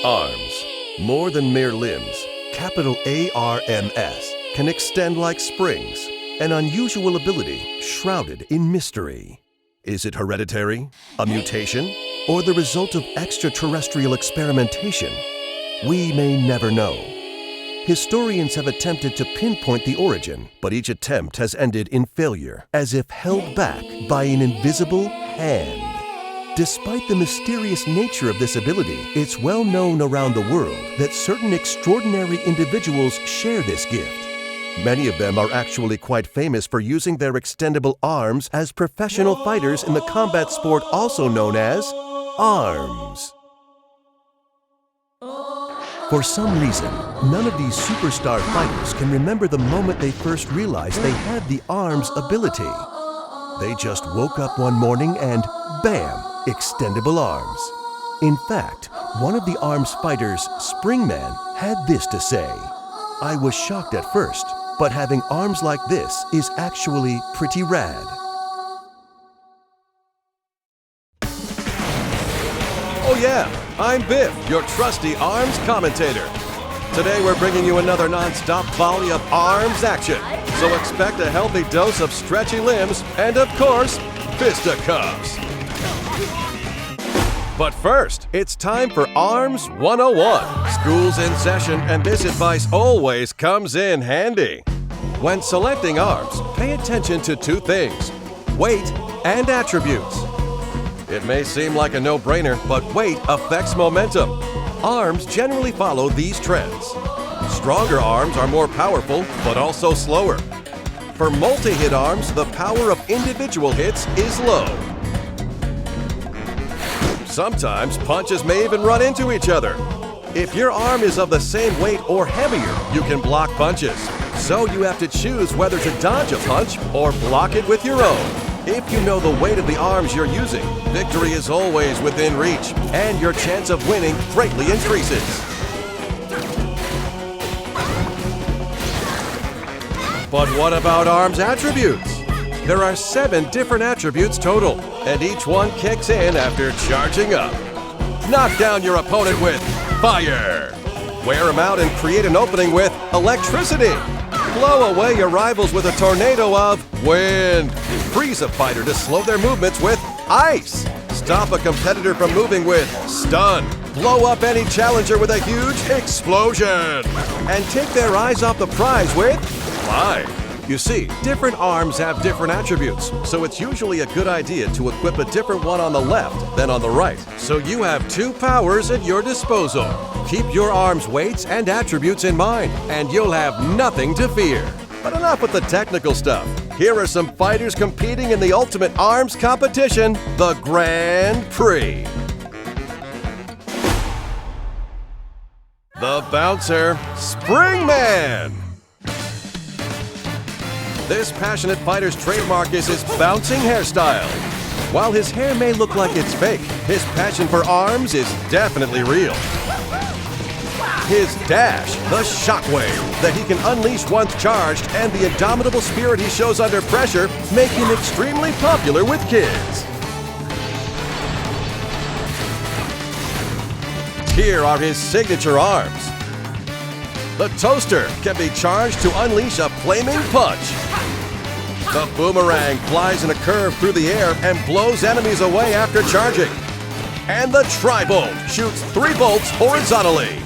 Arms, more than mere limbs, capital ARMS, can extend like springs, an unusual ability shrouded in mystery. Is it hereditary, a mutation, or the result of extraterrestrial experimentation? We may never know. Historians have attempted to pinpoint the origin, but each attempt has ended in failure, as if held back by an invisible hand. Despite the mysterious nature of this ability, it's well known around the world that certain extraordinary individuals share this gift. Many of them are actually quite famous for using their extendable arms as professional fighters in the combat sport also known as ARMS. For some reason, none of these superstar fighters can remember the moment they first realized they had the ARMS ability. They just woke up one morning and bam! Extendable arms. In fact, one of the ARMS fighters, Springman, had this to say: "I was shocked at first, but having arms like this is actually pretty rad." Oh yeah, I'm Biff, your trusty ARMS commentator. Today we're bringing you another non-stop volley of ARMS action. So expect a healthy dose of stretchy limbs and, of course, fisticuffs. But first, it's time for ARMS 101. School's in session, and this advice always comes in handy. When selecting arms, pay attention to two things: weight and attributes. It may seem like a no-brainer, but weight affects momentum. Arms generally follow these trends. Stronger arms are more powerful, but also slower. For multi-hit arms, the power of individual hits is low. Sometimes punches may even run into each other. If your arm is of the same weight or heavier, you can block punches. So you have to choose whether to dodge a punch or block it with your own. If you know the weight of the arms you're using, victory is always within reach, and your chance of winning greatly increases. But what about arms attributes? There are 7 different attributes total, and each one kicks in after charging up. Knock down your opponent with fire. Wear him out and create an opening with electricity. Blow away your rivals with a tornado of wind. Freeze a fighter to slow their movements with ice. Stop a competitor from moving with stun. Blow up any challenger with a huge explosion. And take their eyes off the prize with fly. You see, different arms have different attributes, so it's usually a good idea to equip a different one on the left than on the right, so you have 2 powers at your disposal. Keep your arms' weights and attributes in mind, and you'll have nothing to fear. But enough with the technical stuff. Here are some fighters competing in the ultimate arms competition, the Grand Prix. The bouncer, Springman. This passionate fighter's trademark is his bouncing hairstyle. While his hair may look like it's fake, his passion for arms is definitely real. His dash, the shockwave that he can unleash once charged, and the indomitable spirit he shows under pressure make him extremely popular with kids. Here are his signature arms. The toaster can be charged to unleash a flaming punch. The boomerang flies in a curve through the air and blows enemies away after charging. And the tri-bolt shoots 3 bolts horizontally.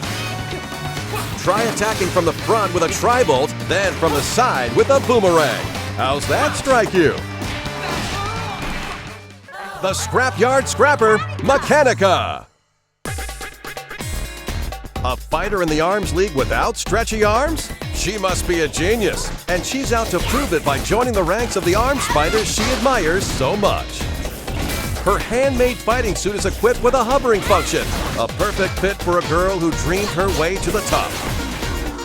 Try attacking from the front with a tri-bolt, then from the side with a boomerang. How's that strike you? The Scrapyard Scrapper, Mechanica. A fighter in the Arms League without stretchy arms? She must be a genius, and she's out to prove it by joining the ranks of the arms fighters she admires so much. Her handmade fighting suit is equipped with a hovering function, a perfect fit for a girl who dreamed her way to the top.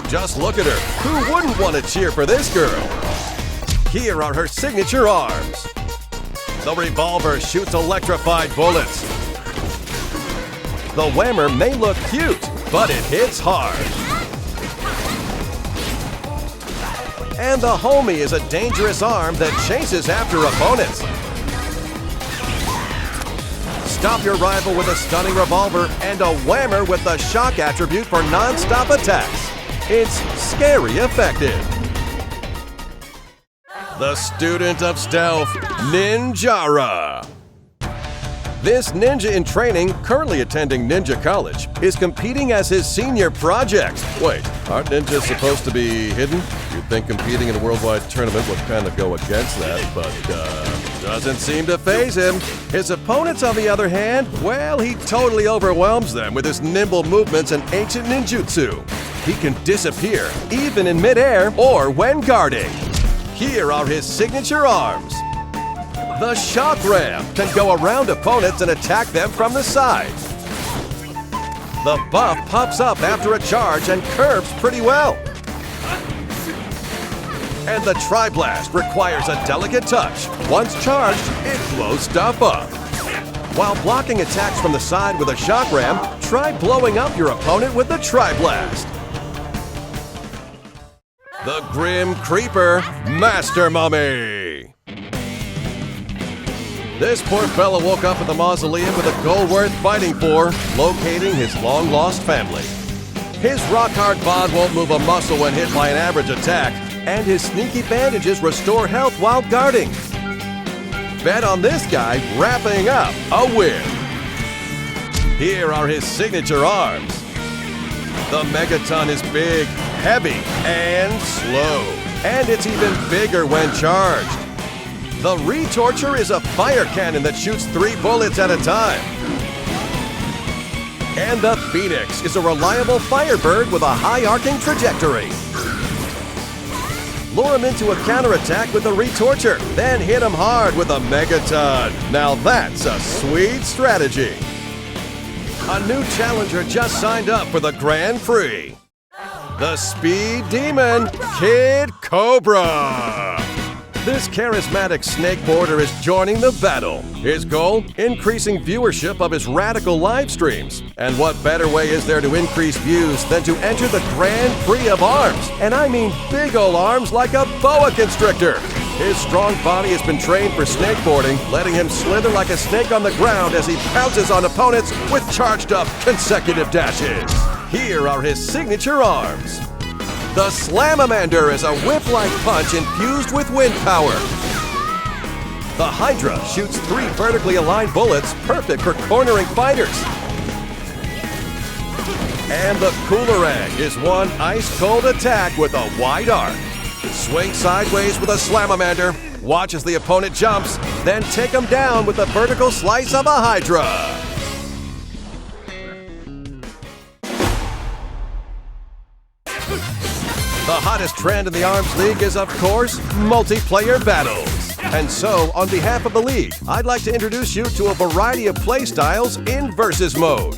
Just look at her. Who wouldn't want to cheer for this girl? Here are her signature arms. The revolver shoots electrified bullets. The Whammer may look cute, but it hits hard. And the Homie is a dangerous arm that chases after opponents. stop your rival with a stunning revolver and a whammer with the shock attribute for non-stop attacks. It's scary effective. The student of stealth, Ninjara. This ninja in training, currently attending Ninja College, is competing as his senior project. Wait, aren't ninjas supposed to be hidden? You'd think competing in a worldwide tournament would kind of go against that, but doesn't seem to faze him. His opponents, on the other hand, well, he totally overwhelms them with his nimble movements and ancient ninjutsu. He can disappear, even in midair or when guarding. Here are his signature arms. The Shock Ram can go around opponents and attack them from the side. The buff pops up after a charge and curves pretty well. And the Tri-Blast requires a delicate touch. Once charged, it blows stuff up. While blocking attacks from the side with a Shock Ram, try blowing up your opponent with the Tri-Blast. The Grim Creeper, Master Mummy. This poor fella woke up at the mausoleum with a goal worth fighting for, locating his long-lost family. His rock-hard bod won't move a muscle when hit by an average attack, and his sneaky bandages restore health while guarding. Bet on this guy wrapping up a win. Here are his signature arms. The Megaton is big, heavy, and slow, and it's even bigger when charged. The Retorture is a fire cannon that shoots 3 bullets at a time. And the Phoenix is a reliable firebird with a high arcing trajectory. Lure him into a counterattack with the Retorture, then hit him hard with a Megaton. Now that's a sweet strategy. A new challenger just signed up for the Grand Prix. The Speed Demon, Kid Cobra. This charismatic snakeboarder is joining the battle. His goal? Increasing viewership of his radical live streams. And what better way is there to increase views than to enter the Grand Prix of arms? And I mean big ol' arms like a boa constrictor. His strong body has been trained for snakeboarding, letting him slither like a snake on the ground as he pounces on opponents with charged up consecutive dashes. Here are his signature arms. The Slamamander is a whip-like punch infused with wind power. The Hydra shoots 3 vertically aligned bullets, perfect for cornering fighters. And the Coolerang is one ice-cold attack with a wide arc. Swing sideways with a Slamamander, watch as the opponent jumps, then take him down with a vertical slice of a Hydra. The hottest trend in the ARMS League is, of course, multiplayer battles. And so, on behalf of the league, I'd like to introduce you to a variety of playstyles in Versus mode.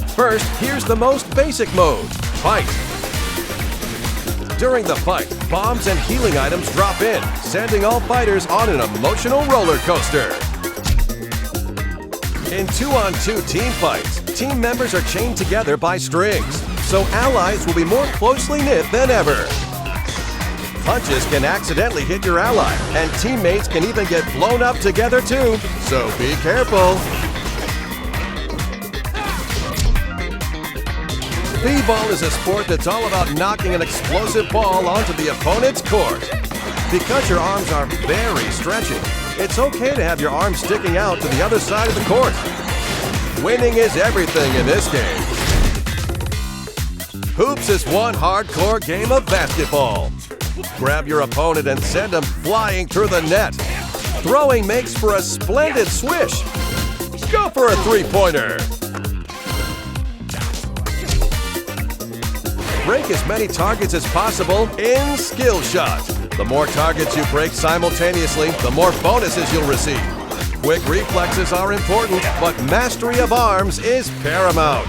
First, here's the most basic mode, Fight. During the fight, bombs and healing items drop in, sending all fighters on an emotional roller coaster. In 2-on-2 team fights, team members are chained together by strings, so allies will be more closely knit than ever. Punches can accidentally hit your ally, and teammates can even get blown up together too, so be careful. B-ball is a sport that's all about knocking an explosive ball onto the opponent's court. Because your arms are very stretchy, it's okay to have your arms sticking out to the other side of the court. Winning is everything in this game. Hoops is one hardcore game of basketball. Grab your opponent and send him flying through the net. Throwing makes for a splendid swish. Go for a three-pointer. Break as many targets as possible in Skill Shot. The more targets you break simultaneously, the more bonuses you'll receive. Quick reflexes are important, but mastery of arms is paramount.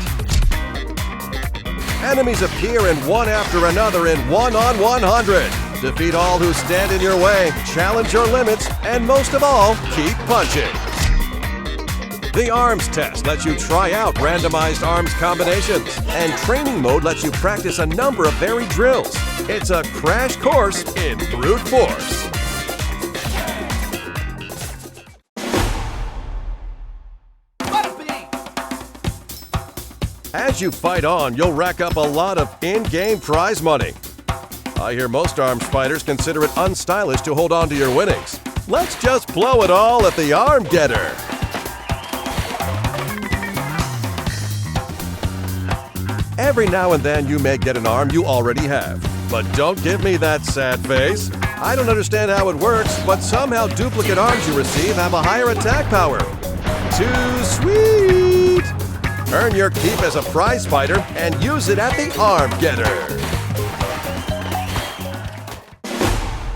Enemies appear in one after another in 1-on-100. Defeat all who stand in your way, challenge your limits, and most of all, keep punching. The ARMS test lets you try out randomized arms combinations, and training mode lets you practice a number of varied drills. It's a crash course in brute force. As you fight on, you'll rack up a lot of in-game prize money. I hear most arms fighters consider it unstylish to hold on to your winnings. Let's just blow it all at the Arm Getter. Every now and then you may get an arm you already have. But don't give me that sad face. I don't understand how it works, but somehow duplicate arms you receive have a higher attack power. Too sweet! Earn your keep as a prize fighter and use it at the Arm Getter.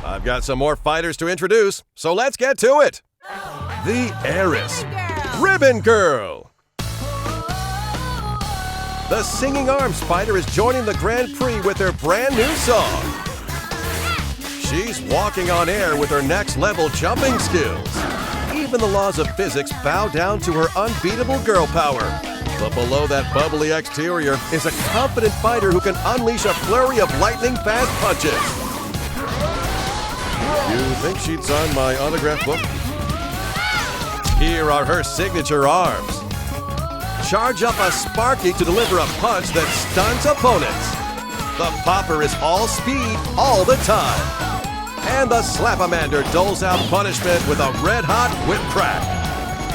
I've got some more fighters to introduce, so let's get to it. The Heiress, Ribbon Girl. The Singing Arms fighter is joining the Grand Prix with her brand new song. She's walking on air with her next level jumping skills. Even the laws of physics bow down to her unbeatable girl power. But below that bubbly exterior is a confident fighter who can unleash a flurry of lightning-fast punches. You think she'd sign my autograph book? Here are her signature arms. Charge up a Sparky to deliver a punch that stuns opponents. The Popper is all speed all the time. And the Slap-O-Mander doles out punishment with a red-hot whip crack.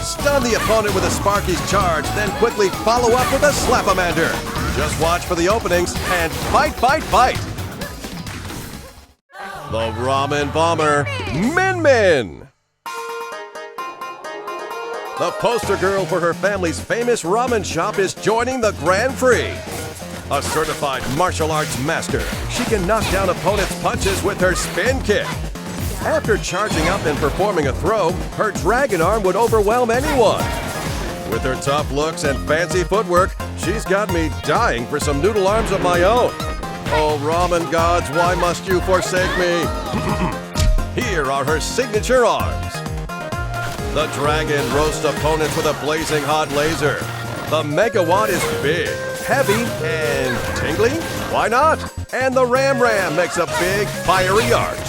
Stun the opponent with a Sparky's charge, then quickly follow up with a Slap-O-Mander. Just watch for the openings and fight, fight, fight. The Ramen Bomber, Min Min. The poster girl for her family's famous ramen shop is joining the Grand Prix. A certified martial arts master, she can knock down opponents' punches with her spin kick. After charging up and performing a throw, her dragon arm would overwhelm anyone. With her tough looks and fancy footwork, she's got me dying for some noodle arms of my own. Oh, ramen gods, why must you forsake me? Here are her signature arms. The dragon roasts opponents with a blazing hot laser. The Megawatt is big, heavy, and tingly? Why not? And the Ram Ram makes a big, fiery arch.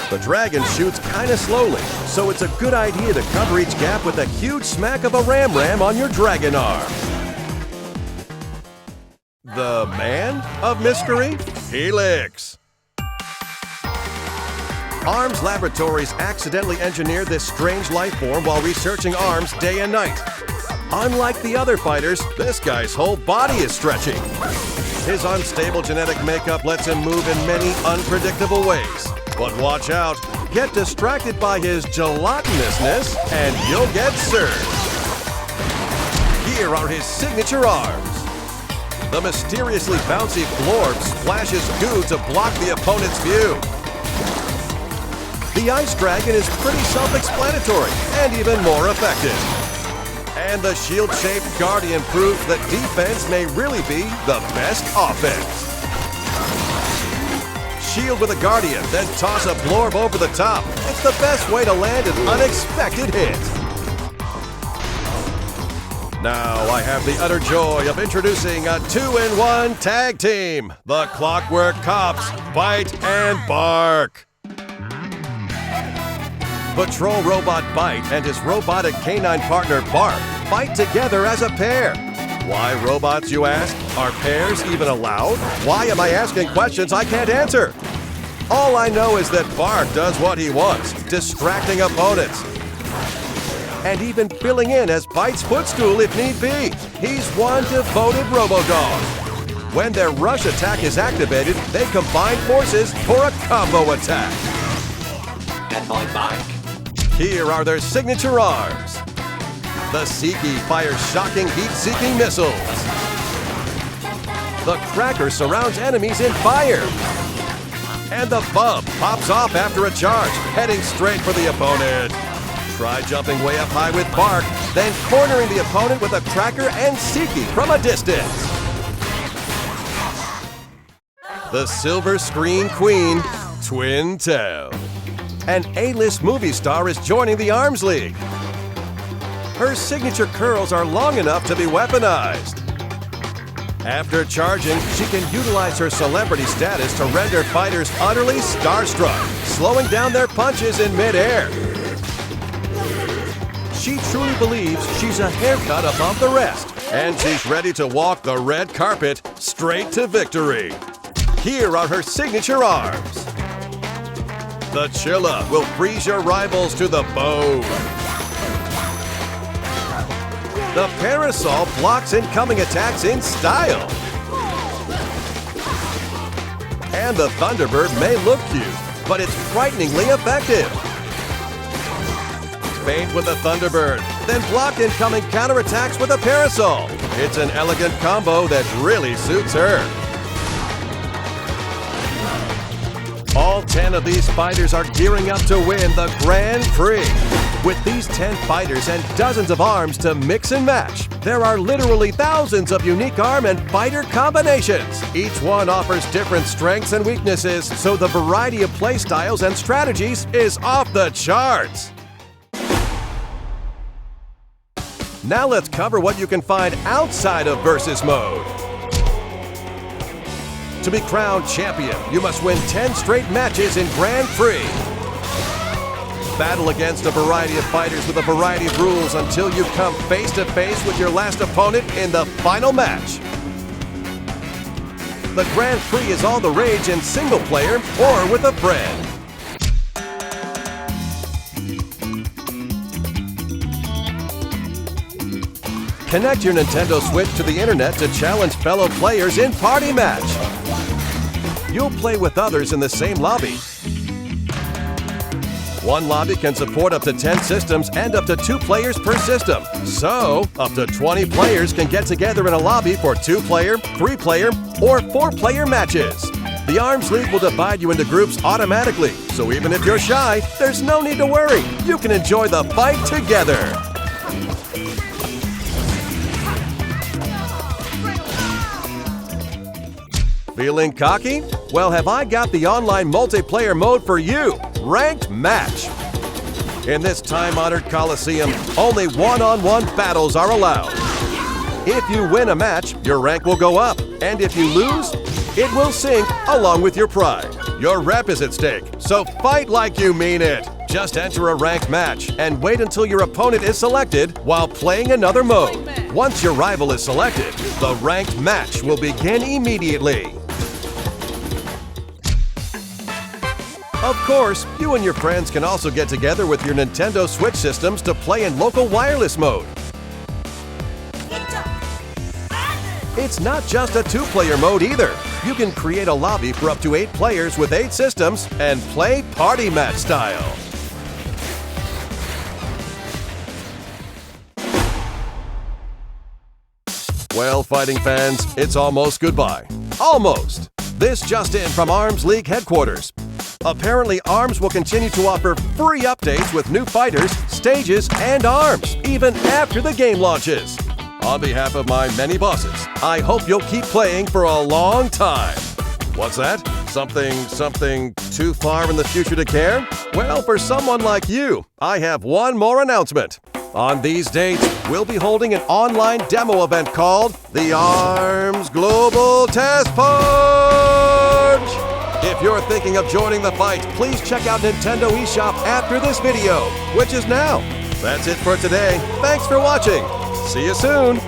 The dragon shoots kinda slowly, so it's a good idea to cover each gap with a huge smack of a Ram Ram on your dragon arm. The Man of Mystery, Helix. Arms Laboratories accidentally engineered this strange life form while researching arms day and night. Unlike the other fighters, this guy's whole body is stretching. His unstable genetic makeup lets him move in many unpredictable ways. But watch out, get distracted by his gelatinousness and you'll get served. Here are his signature arms. The mysteriously bouncy Florb splashes goo to block the opponent's view. The Ice Dragon is pretty self-explanatory and even more effective. And the shield-shaped Guardian proves that defense may really be the best offense. Shield with a Guardian, then toss a Blorb over the top. It's the best way to land an unexpected hit. Now I have the utter joy of introducing a 2-in-1 tag team, the Clockwork Cops, Bite and Bark. Patrol Robot Bite and his robotic canine partner Bark fight together as a pair. Why robots, you ask? Are pairs even allowed? Why am I asking questions I can't answer? All I know is that Bark does what he wants, distracting opponents. And even filling in as Bite's footstool if need be. He's one devoted Robodog. When their rush attack is activated, they combine forces for a combo attack. Get my back. Here are their signature arms. The Seekie fires shocking heat-seeking missiles. The Cracker surrounds enemies in fire. And the Bub pops off after a charge, heading straight for the opponent. Try jumping way up high with Bark, then cornering the opponent with a Cracker and Seekie from a distance. The Silver Screen Queen, Twin Tail. An A-list movie star is joining the Arms League. Her signature curls are long enough to be weaponized. After charging, she can utilize her celebrity status to render fighters utterly starstruck, slowing down their punches in midair. She truly believes she's a haircut above the rest, And she's ready to walk the red carpet straight to victory. Here are her signature arms. The Chilla will freeze your rivals to the bone. The Parasol blocks incoming attacks in style. And the Thunderbird may look cute, but it's frighteningly effective. Feint with a Thunderbird, then block incoming counterattacks with a Parasol. It's an elegant combo that really suits her. All 10 of these fighters are gearing up to win the Grand Prix. With these 10 fighters and dozens of arms to mix and match, there are literally thousands of unique arm and fighter combinations. Each one offers different strengths and weaknesses, so the variety of play styles and strategies is off the charts. Now let's cover what you can find outside of Versus Mode. To be crowned champion, you must win 10 straight matches in Grand Prix. Battle against a variety of fighters with a variety of rules until you come face to face with your last opponent in the final match. The Grand Prix is all the rage in single player or with a friend. Connect your Nintendo Switch to the internet to challenge fellow players in Party Match. You'll play with others in the same lobby. One lobby can support up to 10 systems and up to 2 players per system. So, up to 20 players can get together in a lobby for 2-player, 3-player, or 4-player matches. The Arms League will divide you into groups automatically, so even if you're shy, there's no need to worry. You can enjoy the fight together. Feeling cocky? Well, have I got the online multiplayer mode for you, Ranked Match. In this time-honored Coliseum, only one-on-one battles are allowed. If you win a match, your rank will go up, and if you lose, it will sink along with your pride. Your rep is at stake, so fight like you mean it. Just enter a ranked match and wait until your opponent is selected while playing another mode. Once your rival is selected, the ranked match will begin immediately. Of course, you and your friends can also get together with your Nintendo Switch systems to play in local wireless mode. It's not just a 2-player mode either. You can create a lobby for up to 8 players with 8 systems and play Party Match style. Well, fighting fans, it's almost goodbye. Almost! This just in from Arms League headquarters. Apparently, ARMS will continue to offer free updates with new fighters, stages, and arms, even after the game launches. On behalf of my many bosses, I hope you'll keep playing for a long time. What's that? Something too far in the future to care? Well, for someone like you, I have one more announcement. On these dates, we'll be holding an online demo event called the ARMS Global Test Punch! If you're thinking of joining the fight, please check out Nintendo eShop after this video, which is now. That's it for today. Thanks for watching. See you soon.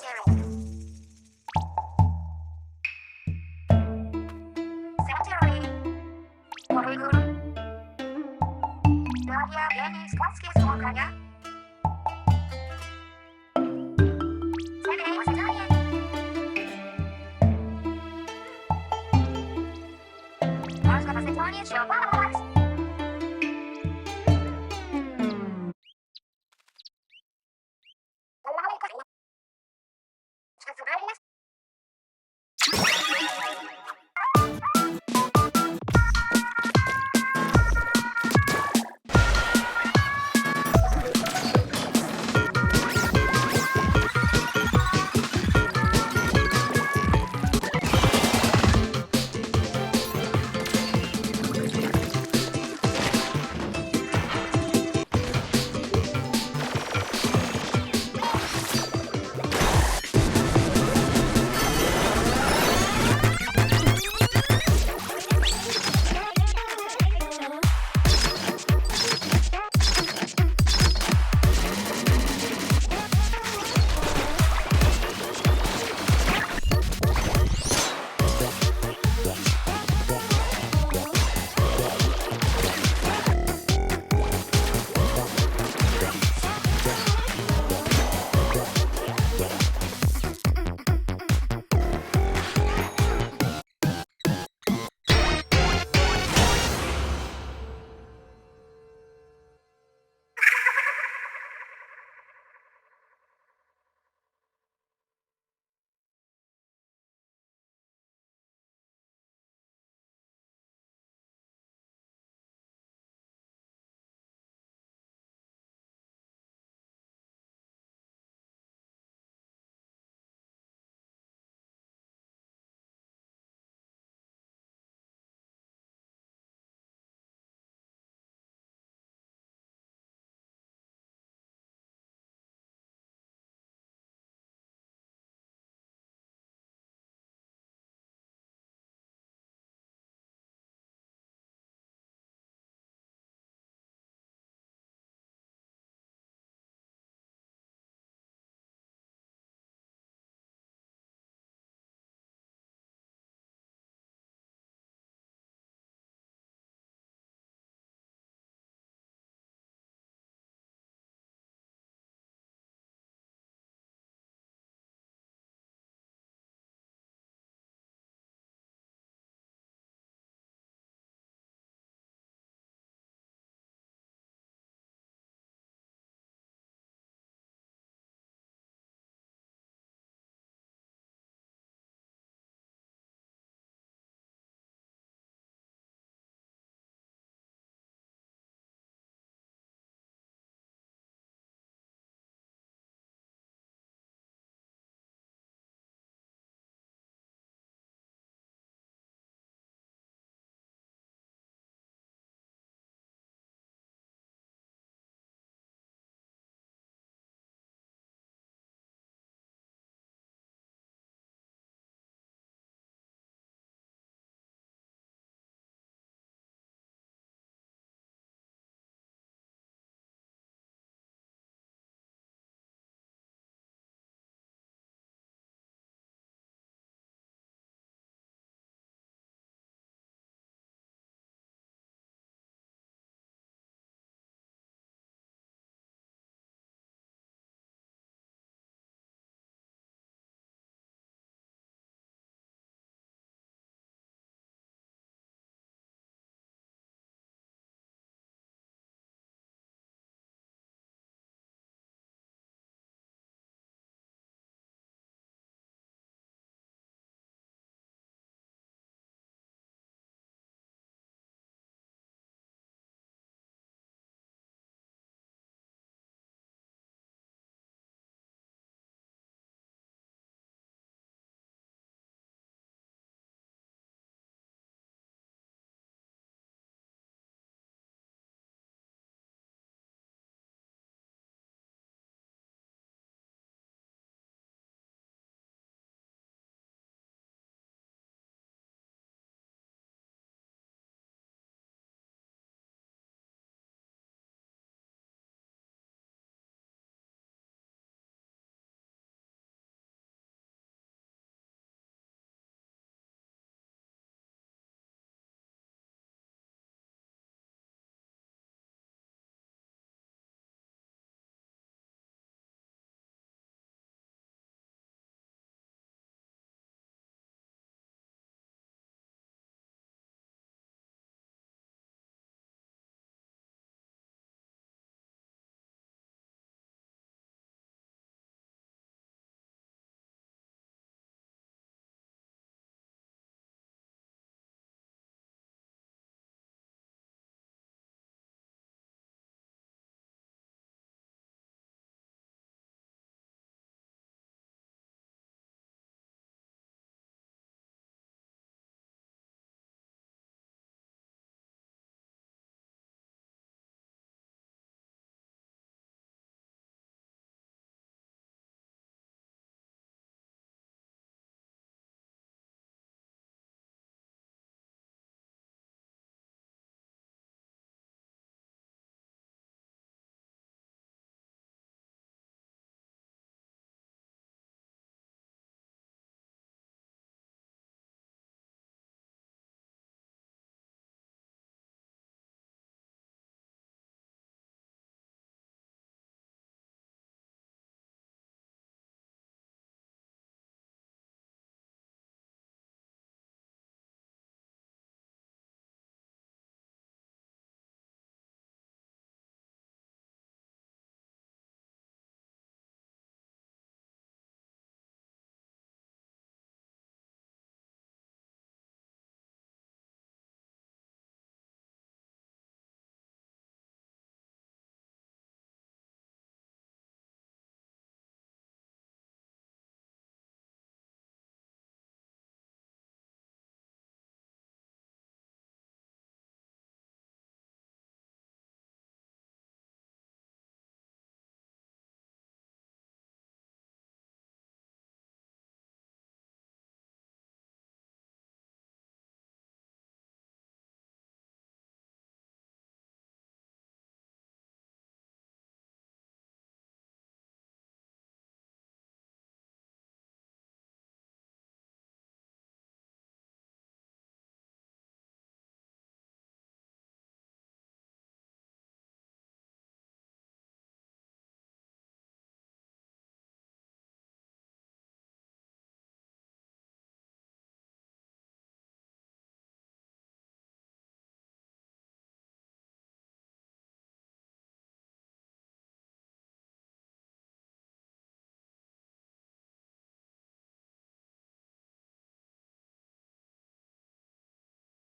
Cemetery. Cemetery. Nadia Jenny Składzkie Słokania. Cemetery Posycanie. Ważne posycanie się opanować. Pomału. Czy to jest